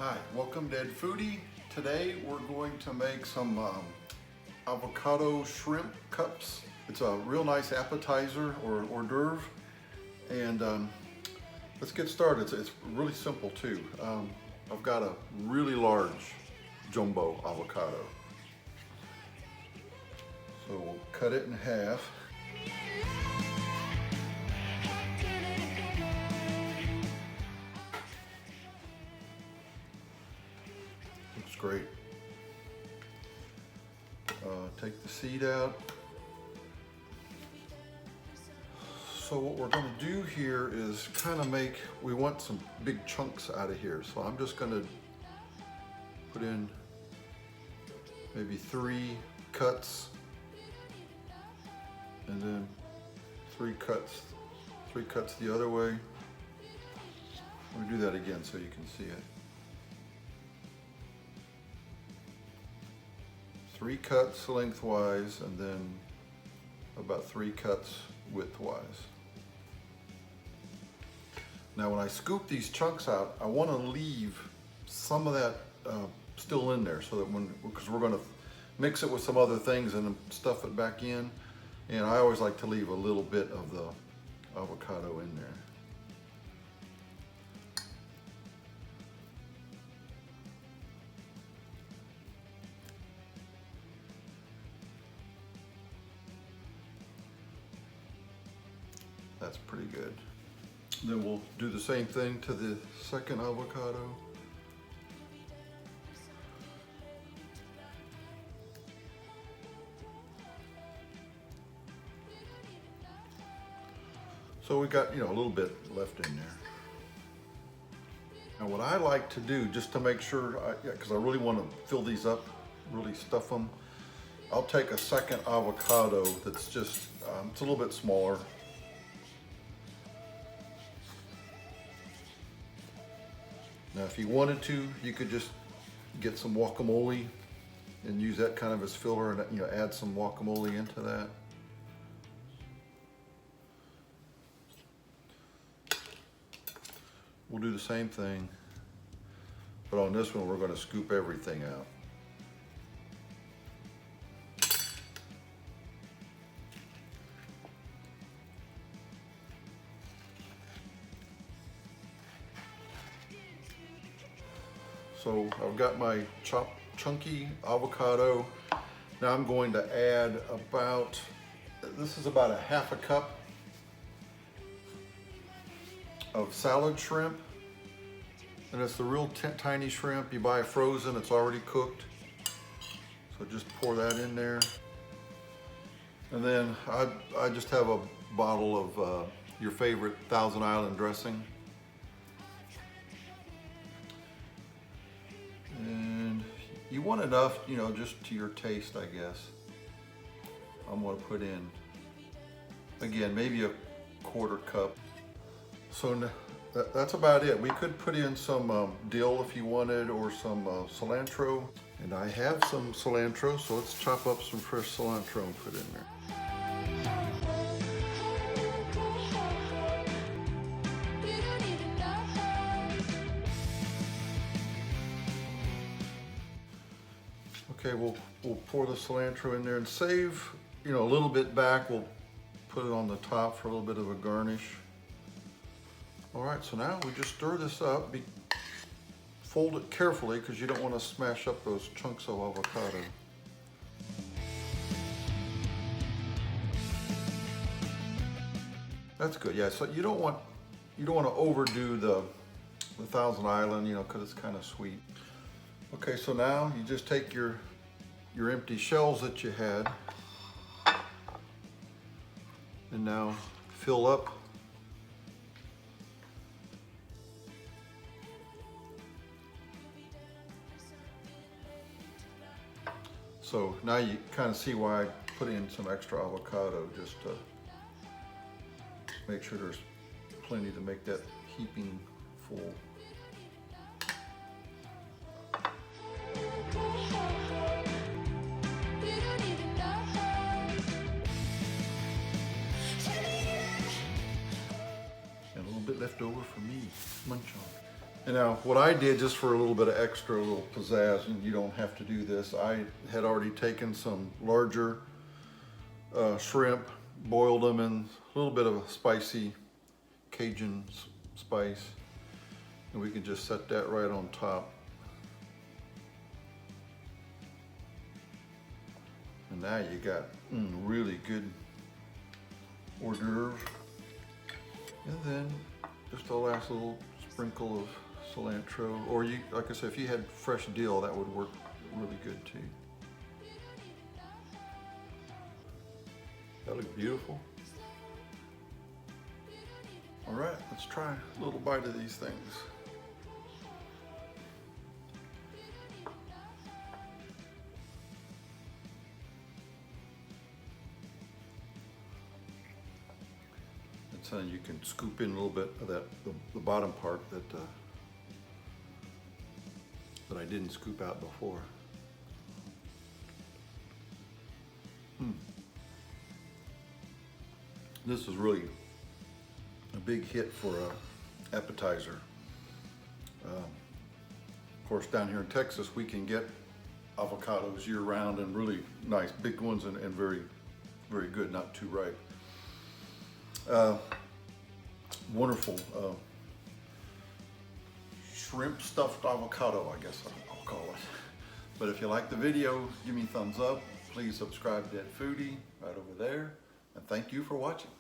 Hi, welcome to Ed Foodie. Today we're going to make some avocado shrimp cups. It's a real nice appetizer or hors d'oeuvre. And let's get started. It's really simple too. I've got a really large jumbo avocado. So we'll cut it in half. Looks great. Take the seed out. So what we're going to do here is kind of we want some big chunks out of here. So I'm just going to put in maybe 3 cuts and then 3 cuts the other way. We'll do that again so you can see it. 3 cuts lengthwise and then about 3 cuts widthwise. Now when I scoop these chunks out, I want to leave some of that still in there so that because we're going to mix it with some other things and stuff it back in. And I always like to leave a little bit of the avocado in there. That's pretty good. Then we'll do the same thing to the second avocado. So we got, a little bit left in there. Now what I like to do, just to make sure, because I really want to fill these up, really stuff them, I'll take a second avocado that's just, it's a little bit smaller. Now if you wanted to, you could just get some guacamole and use that kind of as filler and add some guacamole into that. We'll do the same thing, but on this one we're going to scoop everything out. So I've got my chopped chunky avocado. Now I'm going to add this is about a half a cup of salad shrimp. And it's the real tiny shrimp. You buy it frozen, it's already cooked. So just pour that in there. And then I just have a bottle of your favorite Thousand Island dressing. And you want enough, just to your taste, I guess. I'm gonna put in, again, maybe a 1/4 cup. So that's about it. We could put in some dill if you wanted, or some cilantro. And I have some cilantro, so let's chop up some fresh cilantro and put in there. Okay, we'll pour the cilantro in there and save, a little bit back. We'll put it on the top for a little bit of a garnish. All right, so now we just stir this up. Fold it carefully because you don't want to smash up those chunks of avocado. That's good, yeah. So you don't want to overdo the Thousand Island, because it's kind of sweet. Okay, so now you just take your empty shells that you had, and now fill up. So now you kind of see why I put in some extra avocado, just to make sure there's plenty to make that heaping full. And a little bit left over for me, munch on. And now what I did, just for a little bit of extra, a little pizzazz, and you don't have to do this, I had already taken some larger shrimp, boiled them in a little bit of a spicy Cajun spice, and we can just set that right on top. And now you got really good hors d'oeuvre. And then just a last little sprinkle of cilantro, or you, like I said, if you had fresh dill, that would work really good too. That looks beautiful. All right, let's try a little bite of these things. That's how you can scoop in a little bit of that, the bottom part that that I didn't scoop out before. This is really a big hit for a appetizer. Of course, down here in Texas, we can get avocados year round, and really nice big ones, and very, very good, not too ripe. Wonderful shrimp stuffed avocado, I guess I'll call it. But if you like the video, give me a thumbs up. Please subscribe to That Foodie right over there. And thank you for watching.